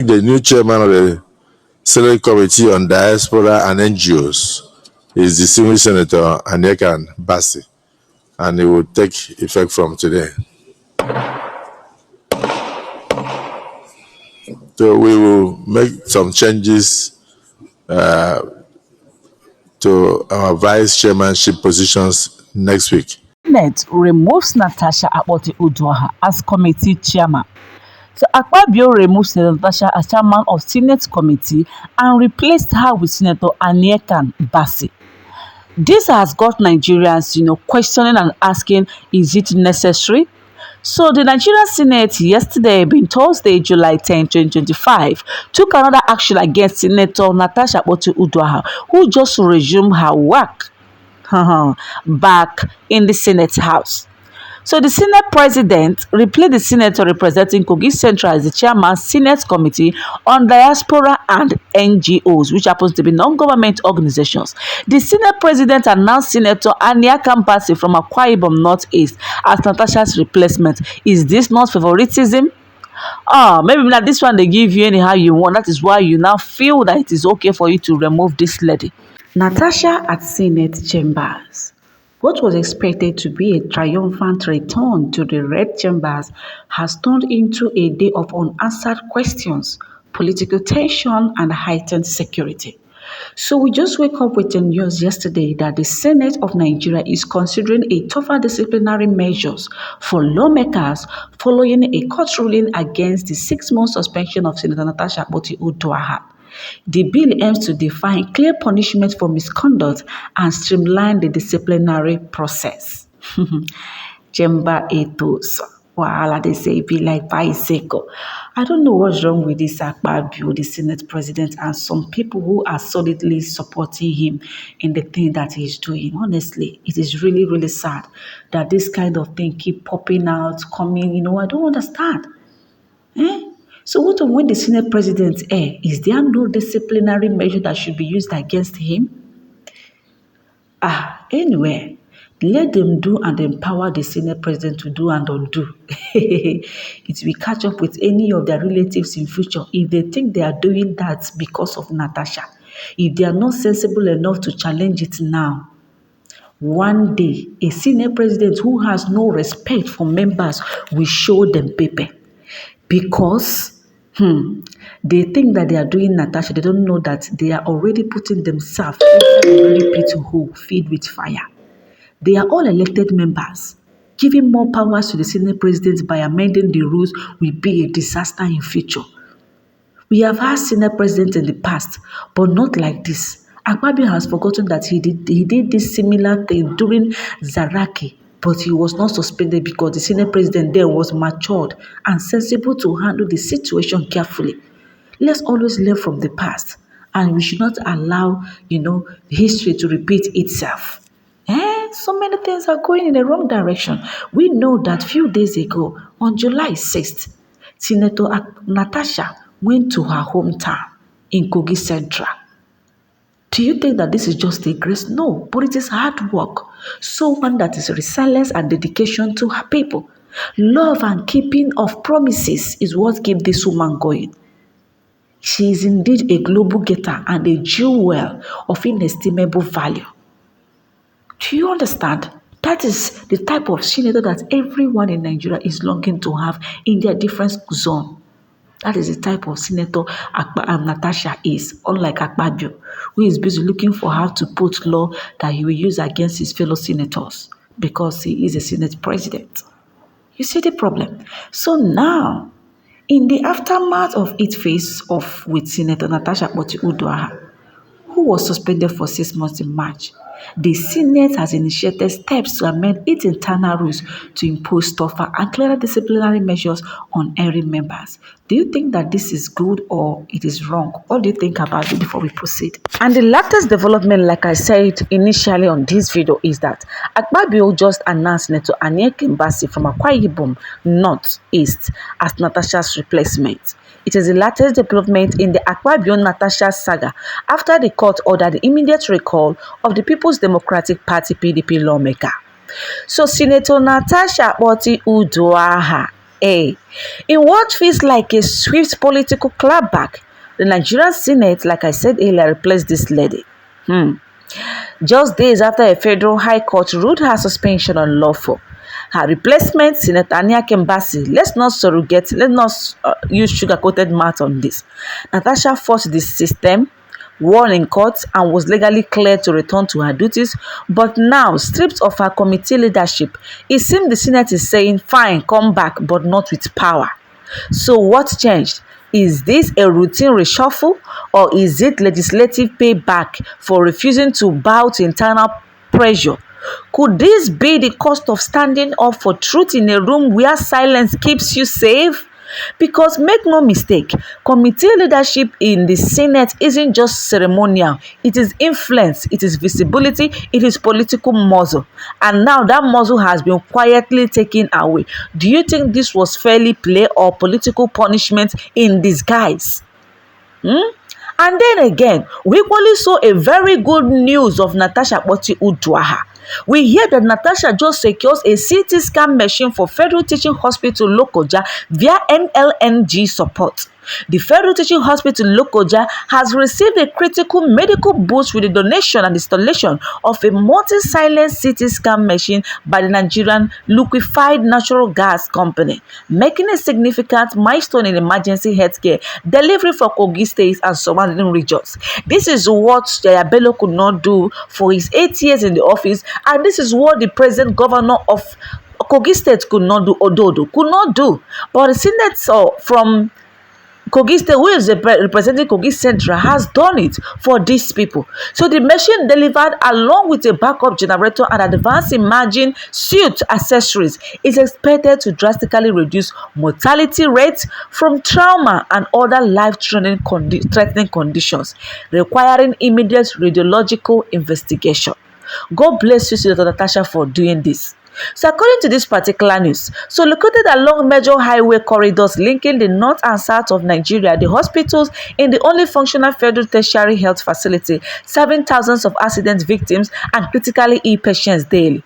The new chairman of the Select Committee on Diaspora and NGOs is the senior Senator Aniekan Bassi, and it will take effect from today. So we will make some changes to our vice chairmanship positions next week. Senate removes Natasha Akpabio as committee chairman. So Akpabio removed Senator Natasha as chairman of Senate committee and replaced her with Senator Aniekan Bassi. This has got Nigerians, questioning and asking, is it necessary? So the Nigerian Senate yesterday, being Thursday, July 10, 2025, took another action against Senator Natasha Akpabio, who just resumed her work back in the Senate House. So the Senate President replaced the senator representing Kogi Central as the chairman Senate Committee on Diaspora and NGOs, which happens to be non-government organizations. The Senate President announced Senator Aniekan Bassi from Akwa Ibom Northeast as Natasha's replacement. Is this not favoritism? Maybe now this one they give you anyhow you want. That is why you now feel that it is okay for you to remove this lady. Natasha at Senate chambers. What was expected to be a triumphant return to the red chambers has turned into a day of unanswered questions, political tension, and heightened security. So we just wake up with the news yesterday that the Senate of Nigeria is considering a tougher disciplinary measures for lawmakers following a court ruling against the 6-month suspension of Senator Natasha Akpabio. The bill aims to define clear punishment for misconduct and streamline the disciplinary process. Chamber 8 wahala, they say, be like bicycle. I don't know what's wrong with this Akpabio, the Senate President, and some people who are solidly supporting him in the thing that he's doing. Honestly, it is really, really sad that this kind of thing keep popping out, coming. I don't understand. So what when the Senate President is there no disciplinary measure that should be used against him? Anyway, let them do and empower the Senate President to do and undo. It will catch up with any of their relatives in future if they think they are doing that because of Natasha. If they are not sensible enough to challenge it now, one day a Senate President who has no respect for members will show them paper. Because they think that they are doing Natasha, they don't know that they are already putting themselves inside a very pit hole filled with fire. They are all elected members. Giving more powers to the Senate President by amending the rules will be a disaster in future. We have had Senate Presidents in the past, but not like this. Akpabio has forgotten that he did this similar thing during Zaraki, but he was not suspended because the Senate President then was matured and sensible to handle the situation carefully. Let's always learn from the past, and we should not allow, history to repeat itself. So many things are going in the wrong direction. We know that few days ago, on July 6th, Senator Natasha went to her hometown in Kogi Central. Do you think that this is just a grace? No, but it is hard work. Someone that is resilience and dedication to her people. Love and keeping of promises is what keeps this woman going. She is indeed a global getter and a jewel of inestimable value. Do you understand? That is the type of senator that everyone in Nigeria is longing to have in their different zone. That is the type of senator Natasha is, unlike Akpabio, who is busy looking for how to put law that he will use against his fellow senators because he is a Senate President. You see the problem? So now, in the aftermath of its face-off with Senator Natasha Akpabio, who was suspended for 6 months in March, the Senate has initiated steps to amend its internal rules to impose tougher and clearer disciplinary measures on erring members. Do you think that this is good or it is wrong? What do you think about it before we proceed? And the latest development, like I said initially on this video, is that Akpabio just announced Senator Aniekan Bassi from Akwa Ibom Northeast as Natasha's replacement. It is the latest development in the Akpabio-Natasha saga after the court ordered the immediate recall of the People's Democratic Party (PDP) lawmaker. So Senator Natasha Akpabio A. In what feels like a swift political clapback, the Nigerian Senate, like I said earlier, replaced this lady. Just days after a federal high court ruled her suspension unlawful. Her replacement, Senator Kembasi, let's not use sugar-coated mouth on this. Natasha fought the system, won in court, and was legally cleared to return to her duties, but now, stripped of her committee leadership, it seems the Senate is saying, fine, come back, but not with power. So what changed? Is this a routine reshuffle, or is it legislative payback for refusing to bow to internal pressure? Could this be the cost of standing up for truth in a room where silence keeps you safe? Because make no mistake, committee leadership in the Senate isn't just ceremonial. It is influence, it is visibility, it is political muscle. And now that muscle has been quietly taken away. Do you think this was fairly play or political punishment in disguise? And then again, we equally saw a very good news of Natasha Akpabio. We hear that Natasha just secures a CT scan machine for Federal Teaching Hospital Lokoja via NLNG support. The Federal Teaching Hospital Lokoja has received a critical medical boost with the donation and installation of a multi-silent CT scan machine by the Nigerian Liquefied Natural Gas Company, making a significant milestone in emergency healthcare delivery for Kogi State and surrounding regions. This is what Yaya Bello could not do for his 8 years in the office, and this is what the present governor of Kogi State could not do, Ododo could not do. But the senator from Kogi State, who is representing Kogi Central, has done it for these people. So the machine delivered along with a backup generator and advanced imaging suit accessories is expected to drastically reduce mortality rates from trauma and other life-threatening conditions requiring immediate radiological investigation. God bless you, Senator Natasha, for doing this. So according to this particular news, so located along major highway corridors linking the north and south of Nigeria, the hospitals in the only functional federal tertiary health facility serving thousands of accident victims and critically ill patients daily.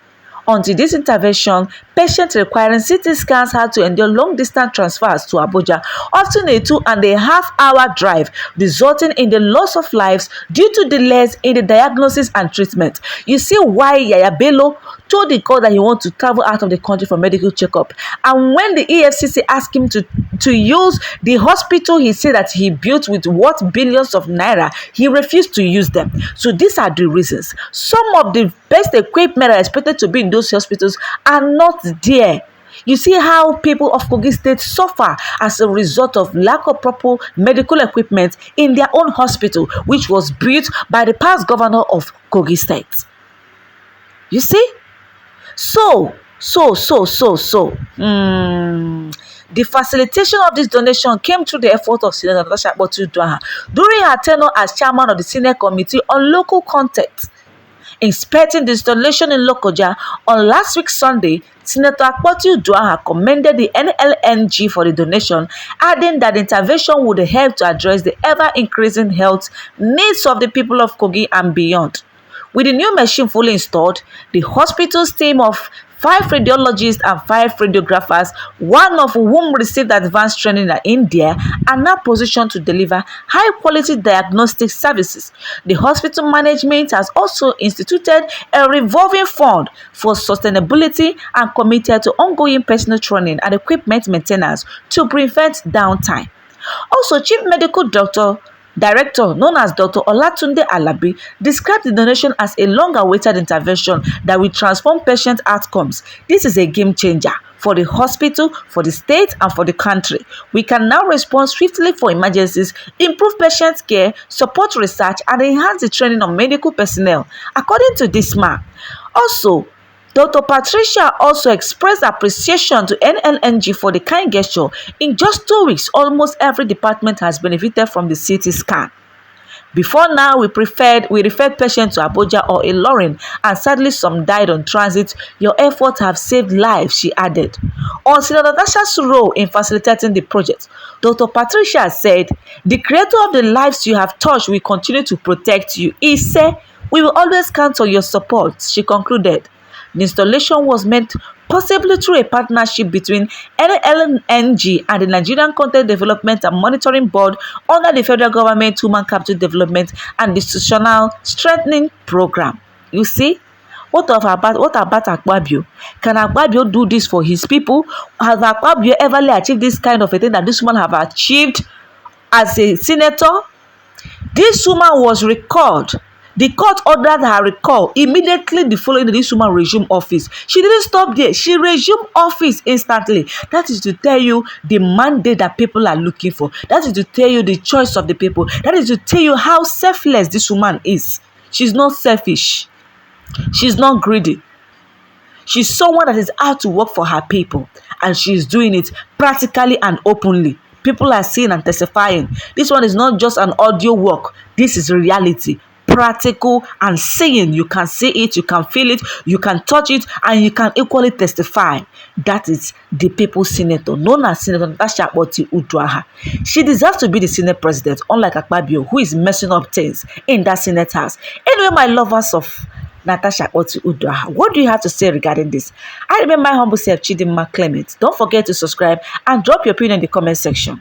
Until this intervention, patients requiring CT scans had to endure long-distance transfers to Abuja, often a 2.5-hour drive, resulting in the loss of lives due to delays in the diagnosis and treatment. You see why Yaya Bello told the court that he wants to travel out of the country for medical checkup. And when the EFCC asked him to use the hospital he said that he built with what billions of naira, he refused to use them. So these are the reasons. Some of the best equipment are expected to be in those hospitals are not there. You see how people of Kogi State suffer as a result of lack of proper medical equipment in their own hospital, which was built by the past governor of Kogi State. You see? So, the facilitation of this donation came through the effort of Senator Natasha Akpabio during her tenure as chairman of the Senate Committee on Local Content. Inspecting the installation in Lokoja on last week Sunday, Senator Akpabio commended the NLNG for the donation, adding that the intervention would help to address the ever-increasing health needs of the people of Kogi and beyond. With the new machine fully installed, the hospital's team of 5 radiologists and 5 radiographers, one of whom received advanced training in India, are now positioned to deliver high-quality diagnostic services. The hospital management has also instituted a revolving fund for sustainability and committed to ongoing personal training and equipment maintenance to prevent downtime. Also, Chief Medical Director known as Dr. Olatunde Alabi described the donation as a long-awaited intervention that will transform patient outcomes. This is a game changer for the hospital, for the state, and for the country. We can now respond swiftly for emergencies, improve patient care, support research, and enhance the training of medical personnel, according to this man. Also, Dr. Patricia also expressed appreciation to NLNG for the kind gesture. In just 2 weeks, almost every department has benefited from the CT scan. Before now, we referred patients to Abuja or Ilorin, and sadly some died on transit. Your efforts have saved lives, she added. On Senator Natasha's role in facilitating the project, Dr. Patricia said, "The creator of the lives you have touched will continue to protect you." He said, "We will always count on your support," she concluded. The installation was meant possibly through a partnership between LNG and the Nigerian Content Development and Monitoring Board under the federal government Human Capital Development and Institutional Strengthening Program. You see? What about Akpabio? Can Akpabio do this for his people? Has Akpabio ever achieved this kind of a thing that this woman have achieved as a senator? This woman was recalled. The court ordered her recall immediately the following this woman resumed office. She didn't stop there. She resumed office instantly. That is to tell you the mandate that people are looking for. That is to tell you the choice of the people. That is to tell you how selfless this woman is. She's not selfish. She's not greedy. She's someone that is out to work for her people, and she's doing it practically and openly. People are seeing and testifying. This one is not just an audio work. This is reality, practical and seeing. You can see it, you can feel it, you can touch it, and you can equally testify. That is the people's senator, known as Senator Natasha Uduaha. She deserves to be the Senate president, unlike Akpabio, who is messing up things in that Senate house. Anyway, my lovers of Natasha Uduaha, what do you have to say regarding this? I remember my humble self, Chidinma Clement. Don't forget to subscribe and drop your opinion in the comment section.